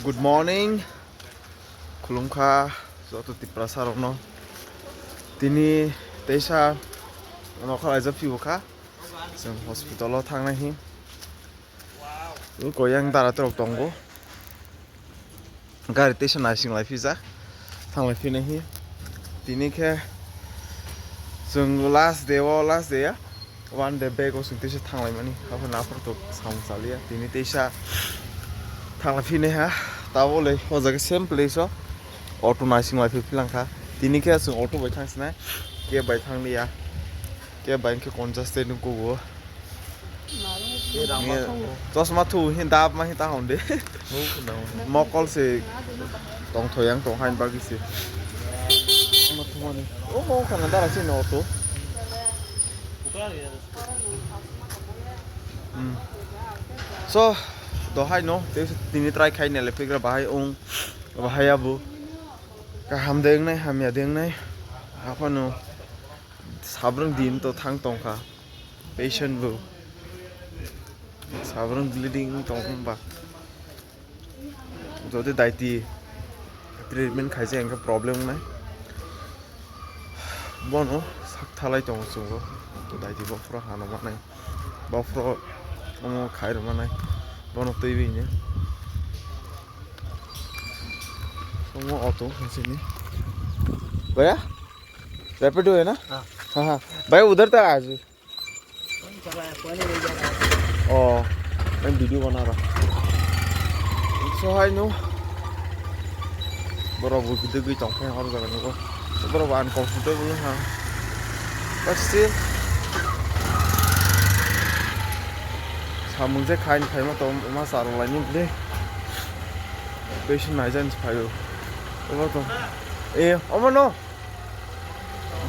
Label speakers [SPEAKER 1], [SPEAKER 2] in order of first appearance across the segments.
[SPEAKER 1] Good morning, Kulumka, Zoto Tiprasarono. Tini Tesha Nokal as a few ka, some hospital tang him. Look, young Darator of Tongo. Garitation icing life is a tang life in here. Tini care. So last day, one day back was in Tisha Tang money, half an hour to Sound Salia. Tini Tesha Tang life in here. Tavole was a same place. Auto nicing life Lanka. Tini cares auto by thanks na. Care by Tanglia. Care by congested in Google. Just my two hint up my hit on the Mokol say, don't to young to hind buggy say. Oh, Canada, I see no auto. So, the high no, they didn't try kind of figure by own Hayabu. Ham deng nay, ham ya deng nay. Apa no? Sabrang din to thang tongka. Patient bu. Sabrang bleeding tong ba. Jadi daiti treatment khaise angka problem nay. Bono sak thalai tong sungo. To daiti bofro hano manai. Bofro omo khair manai. Bono teibi ne. Omo auto sini. भैया rapid है ना हाँ हाँ भैया उधर तक आज ओ मैं वीडियो बना रहा सो हाय नो बराबर कितने भी चौंके और जगह नो तो बराबर अनकंफर्टेबल हाँ बस स्टिल सामुंसे खाई मत तो मत सारो लाइन ले पेशेंट नाइजन स्पायो वो तो ए ओमो no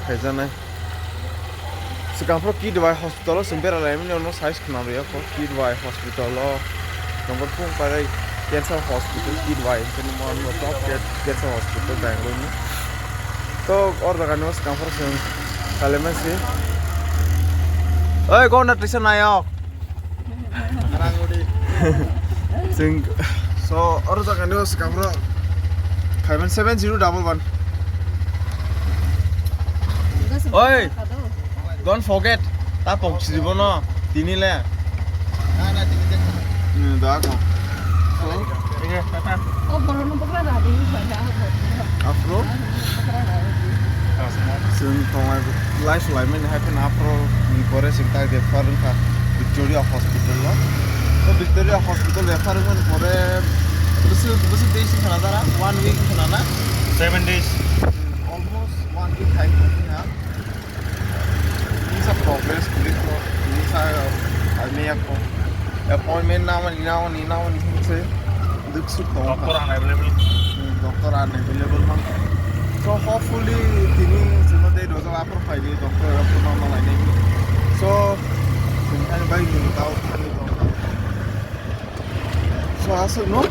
[SPEAKER 1] Kaisanai. Sekarang pro Kidwai Hospital sempera lain ni size kenapa ya? Pro Kidwai Hospital nomor pun pada Cancer Hospital Kidwai ini mana top Cancer Hospital Bangalore ni. तो और जगह no sekarang pro seng kalian masih. Kau nak tulisan ayo. Seng so और जगह no sekarang pro 570111. Oi, don't forget. Tak pok si bono. Tini le. Na tini dek. Dah aku. So, ini. Oh, baru nampak lah tadi. Afro. Sing tongai life mana happen Afro ni kore sing tak refer ka Victoria Hospital lah. So Victoria Hospital refer kan kore. Betul days ni sana dah. 1 week sana na. 7 days. Almost 1 week time ni ha. Sa progress kulit ko ini saya almia ko appointment naman se duk su ko doctor unavailable man so hopefully tini suno de dozo apro faili doctor apro mama line so kan bai ni tau ani doctor so asu no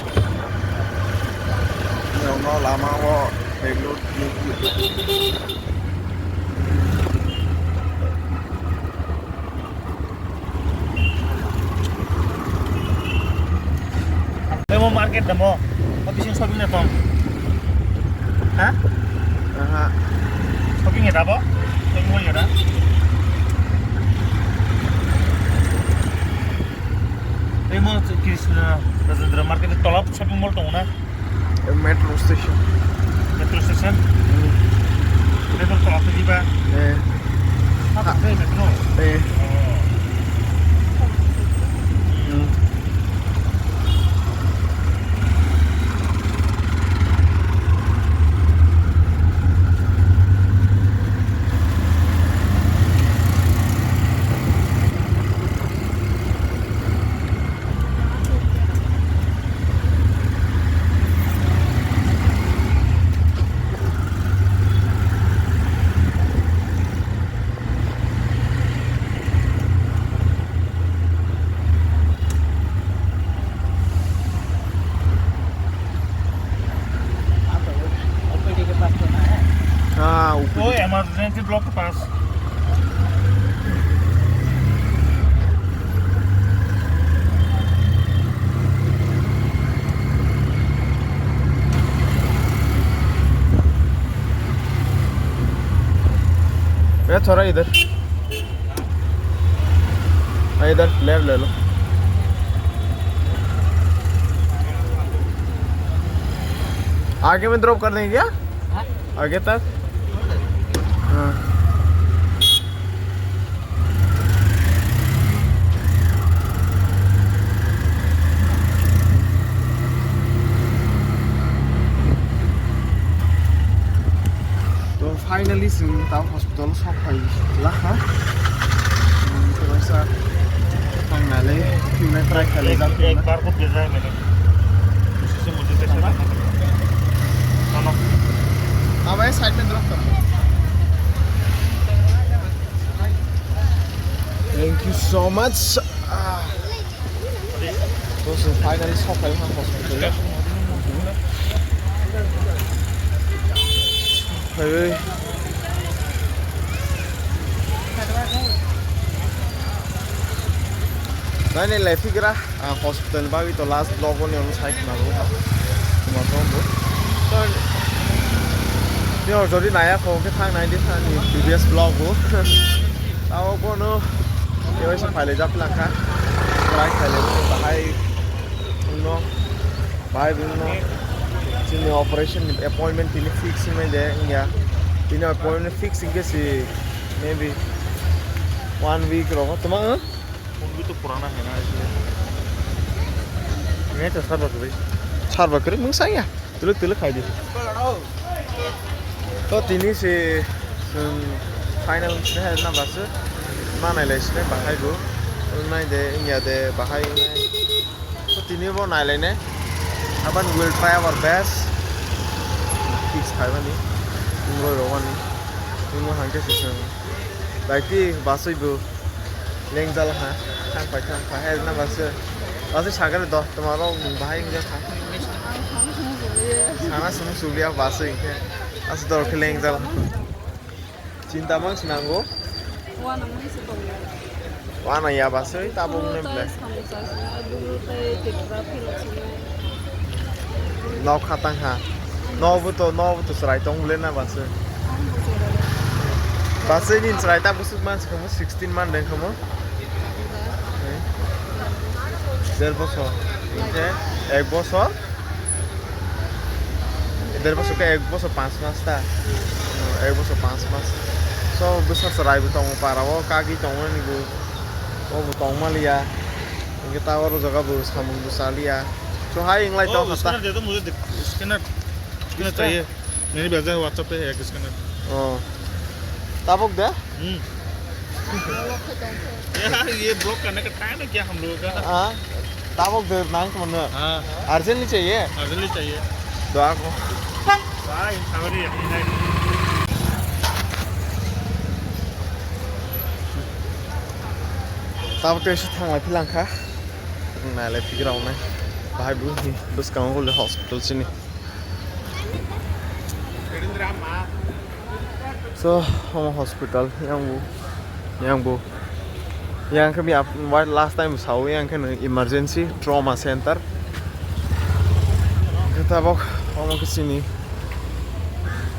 [SPEAKER 1] no lama wo Bangalore ni
[SPEAKER 2] Mau market dah mau, habisin shopping ni pom, hah? Shopping ni dah apa? Shopping mall ni dah. Mau kis Rajendra market ni tolap shopping mall tu mana?
[SPEAKER 1] metro station.
[SPEAKER 2] Metro station. Metro tolap tu juga. Apa metro? Oh, emergency block ke pas.
[SPEAKER 1] मैं थोड़ा इधर इधर left ले लो आगे में drop कर देंगे क्या आगे तक हाँ तो फाइनली जों दा हस्पिटाल सफैला हा terus थांनानै फैनो ट्राइ खालामो
[SPEAKER 2] एक बार को भेजा है मैंने उसी से मुझे कैसे ना
[SPEAKER 1] अब ये साइड में ड्रॉप कर थैंक यू सो मच तो फाइनली सफैला hospital Hey. Nah ini Levi kira hospital baru itu last vlog ini orang saya kenal cuma kamu. So ini orang jadi naya kau ke thang naya di sana ni previous vlog bu. Tahu kau no, dia masih pilih jap langkah, try pilih bahai, uno, bahai uno. Sini operation appointment ini fix में दे या ini appointment fix इनके से maybe 1 week रहो तुम्हारा
[SPEAKER 2] phone भी तो पुराना है ना इसलिए मैं तो सार बकरीมึง sayang tuluk खाई दी तो तीनी से final है ना बस mana लेसने bahai गो नहीं दे इंडिया दे bahai तो तीनी वो नहीं लेने Aban will try our best. Fix खाएगा नहीं, उनको रोगा नहीं, उनको हंके सिस्टम. बाकी बासुई बो, लेंग जाल हाँ, खान है ना बासु शागर दो, तुम्हारा भाई इंगे खा. खाना सुन सुलिया बासु इंगे, आसु दो के लेंग जाल. cinta mang senanggo. Wana ya basu, tabung nemple. Nau khatang ha nau bu to serai tong lena basu ini serai ta busuk man kamu 16 man dan kamu der bosor ini ek bosor der bosor ke ek bosor 5 mas ta ek bosor 5 mas so besar serai bu tong para wo kaki tong ni bu wo bu tong malia kita waru jaga bu samung bu salia तो high English तो scanner दे दो मुझे scanner चाहिए मैंने भेजा है WhatsApp पे है एक स्कैनर
[SPEAKER 1] ताबुक दे
[SPEAKER 2] यार ये ब्लॉक करने का टाइम है क्या हम लोगों का
[SPEAKER 1] हां ताबुक दे नाम को मन हां अर्जेंटली चाहिए दुआ को भाई हमारी ताबुक तो ऐसे थांगा फिलांखा नाले फिगराव में Bahai bunyi, terus kamu boleh hospital sini. So, home hospital yang kami last time saw yang kan emergency trauma center. Kita bawa home ke sini.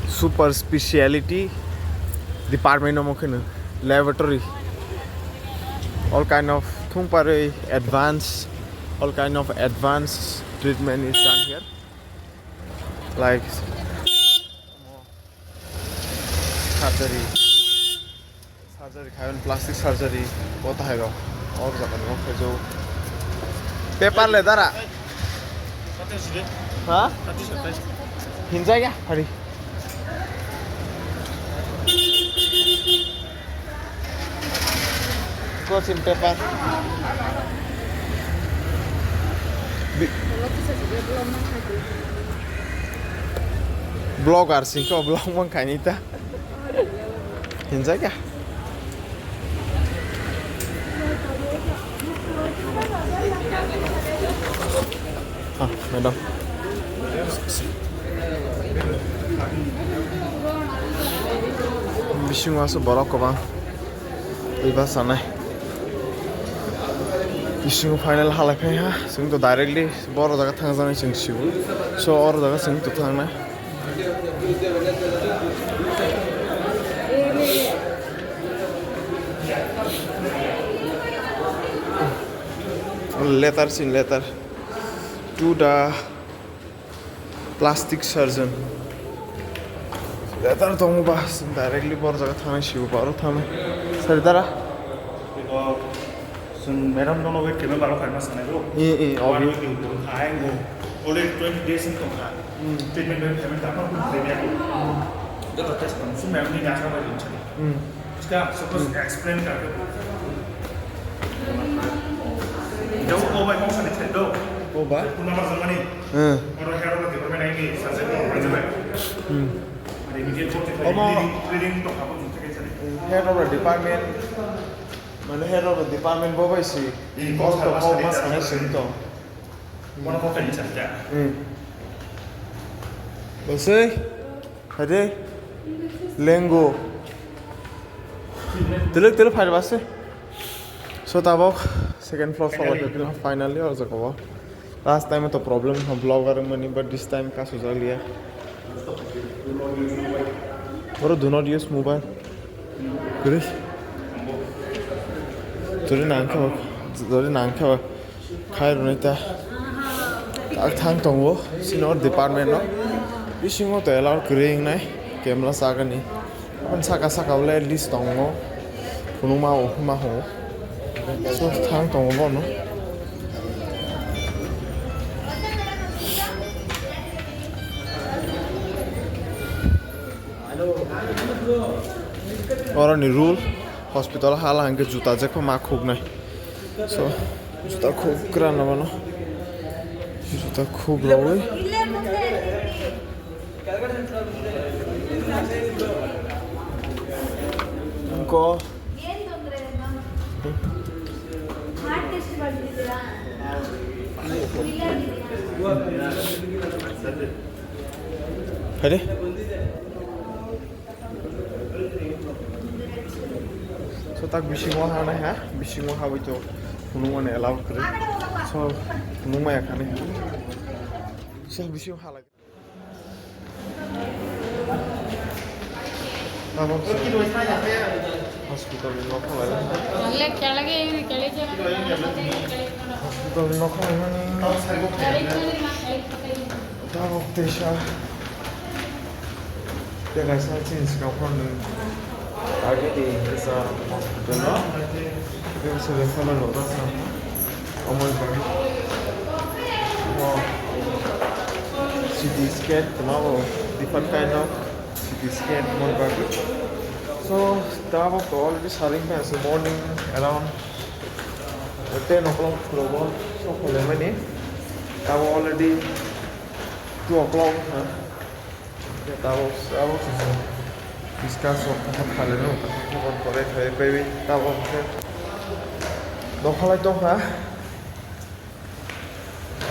[SPEAKER 1] Super speciality department home ke laboratory. All kind of thung pare all kind of advanced treatment is done here, like surgery, plastic surgery, होता है गा और ज़्यादा नहीं होता जो paper ले दरा, हाँ हिंसा क्या हरी कुछ इन paper blogger sih kok blog makanya itu hinja madam bising masuk borok kok bang bebas sana Ising final halaknya ya, sing to directly baru daga thang sing siu, so or daga sing to thang na.
[SPEAKER 2] letter to the plastic surgeon. Letter dongba directly borjaga thana shibu baro thame. Saridara.
[SPEAKER 3] Sun madam don't know where came about my master.
[SPEAKER 2] Obviously.
[SPEAKER 3] Only 20 days in Tonga. Treatment with payment up to the test on some memory national injury. Suppose explain that. Don't go by most of the tendo.
[SPEAKER 2] Go back.
[SPEAKER 3] Put numbers of money. Or a hair of the government I need, such a immediate reading to happen to
[SPEAKER 2] head of the department. Mana head of the department boba isi. Cost of how much can I send to?
[SPEAKER 3] One of the things that.
[SPEAKER 2] Bose, hade, lengo. Tilak fire base. So tabo second floor forward finally or the last time the problem of blogger money, but this time casus earlier. What do not use mobile? Good. Dori nangka khai runita thang tongwo sino department no bisingo to allow green nai camera sagani on saka le at least tongwo kunuma o ma ho so thang tongwo no or ni rule hospital hala hanke juta je ko ma khug nai so juta khug kran na no juta khug lowe ko hade so tak bisingo ha nai ha bisingo ha wi to kunung ne allow kre so kunung ma yakhane so bisingo ha lage amo hospital no khala
[SPEAKER 4] le kelage
[SPEAKER 2] hospital no khala tabo tesha te ga sa chin ska phone आगे भी ऐसा hospital ना फिर से referral होता था अमल बागी वो CT scan tomorrow different kind of CT scan अमल बागी so तब वो already starting पे ऐसे morning around 10 o'clock global so खोले मैंने तब already 2 o'clock हाँ तब discuss what happened no what correct baby that one don't hala don't ha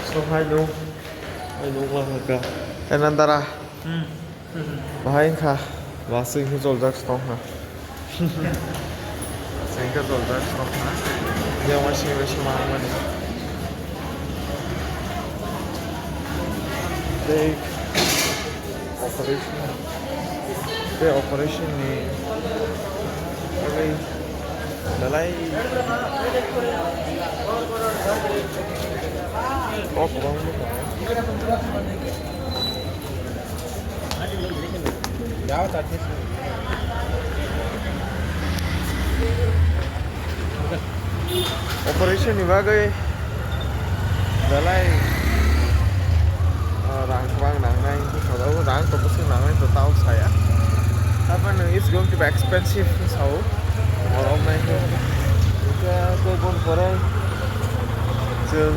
[SPEAKER 2] so I know what ka enandara bahai kha wasing ko jol jak stop ha sing ka jol jak stop ha ya washing ma mani take operation the operation ni okay dalai oh kurang jauh tadi operation ni bagai dalai rangkang nangai itu kalau rang to pasti nangai to tahu saya tapi it's going to be expensive so orang main itu tôi pun pernah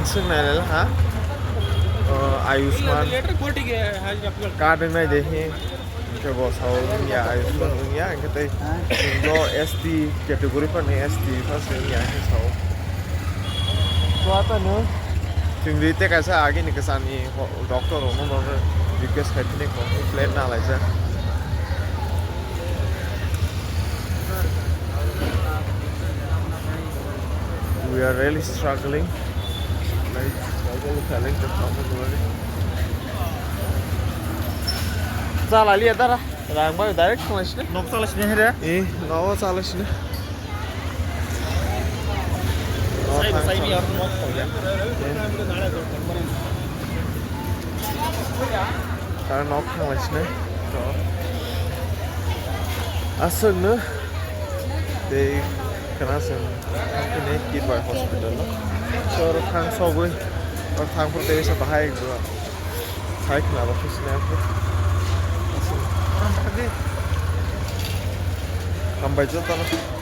[SPEAKER 2] sing này là hả Ayushman card này deh cái bộ sau nhà Ayushman nhà cái tay do SD category पर नहीं SD first nhà cái sau तो आता नहीं Ting dite kaisa agi ni kesani doktor ono request katine ko plan na laisa we are really struggling like telling the problem Sala lihat dah rang ba direct sini
[SPEAKER 3] nok salah sini ada
[SPEAKER 2] no salah sini
[SPEAKER 3] Saini or not for ya.
[SPEAKER 2] Karena nok थांगासिनो आसोलनो दै खोनासों थांफिनै गिरबाय हस्पिटालाव sir थांसावबो और थांफोर दै एसे बाहाय cycle लाबा फैसिनायाफोर हामबाय जोबबानो